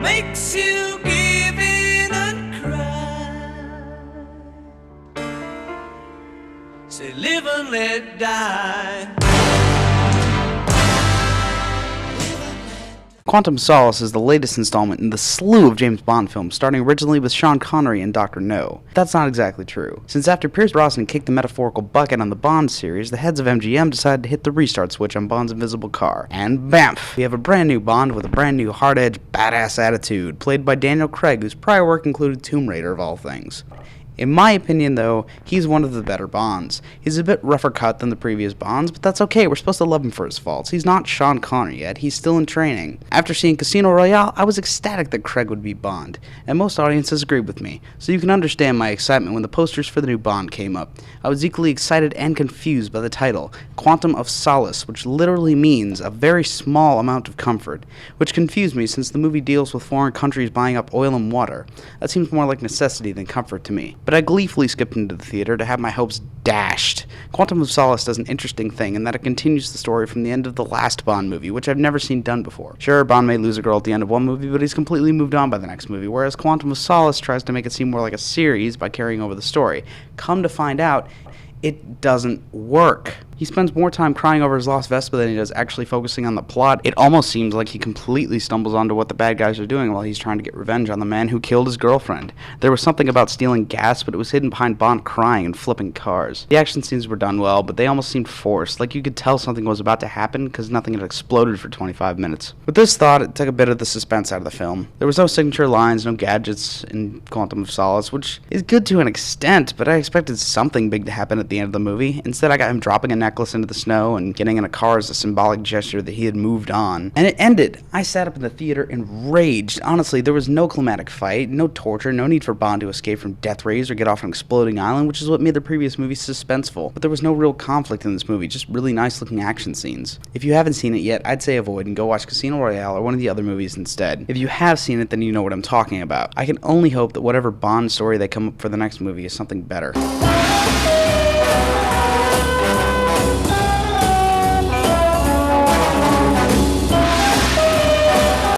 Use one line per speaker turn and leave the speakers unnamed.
makes you give in and cry. Say live and let die.
Quantum of Solace is the latest installment in the slew of James Bond films, starting originally with Sean Connery and Dr. No. But that's not exactly true, since after Pierce Brosnan kicked the metaphorical bucket on the Bond series, the heads of MGM decided to hit the restart switch on Bond's invisible car. And BAMF! We have a brand new Bond with a brand new hard-edged, badass attitude, played by Daniel Craig, whose prior work included Tomb Raider of all things. In my opinion, though, he's one of the better Bonds. He's a bit rougher cut than the previous Bonds, but that's okay, we're supposed to love him for his faults. He's not Sean Connery yet, he's still in training. After seeing Casino Royale, I was ecstatic that Craig would be Bond, and most audiences agreed with me, so you can understand my excitement when the posters for the new Bond came up. I was equally excited and confused by the title, Quantum of Solace, which literally means a very small amount of comfort, which confused me since the movie deals with foreign countries buying up oil and water. That seems more like necessity than comfort to me. But I gleefully skipped into the theater to have my hopes dashed. Quantum of Solace does an interesting thing in that it continues the story from the end of the last Bond movie, which I've never seen done before. Sure, Bond may lose a girl at the end of one movie, but he's completely moved on by the next movie, whereas Quantum of Solace tries to make it seem more like a series by carrying over the story. Come to find out, it doesn't work. He spends more time crying over his lost Vespa than he does actually focusing on the plot. It almost seems like he completely stumbles onto what the bad guys are doing while he's trying to get revenge on the man who killed his girlfriend. There was something about stealing gas, but it was hidden behind Bond crying and flipping cars. The action scenes were done well, but they almost seemed forced, like you could tell something was about to happen because nothing had exploded for 25 minutes. With this thought, it took a bit of the suspense out of the film. There was no signature lines, no gadgets in Quantum of Solace, which is good to an extent, but I expected something big to happen at the end of the movie. Instead, I got him dropping a necklace into the snow and getting in a car as a symbolic gesture that he had moved on. And it ended. I sat up in the theater enraged. Honestly, there was no climatic fight, no torture, no need for Bond to escape from death rays or get off an exploding island, which is what made the previous movie suspenseful. But there was no real conflict in this movie, just really nice looking action scenes. If you haven't seen it yet, I'd say avoid and go watch Casino Royale or one of the other movies instead. If you have seen it, then you know what I'm talking about. I can only hope that whatever Bond story they come up for the next movie is something better.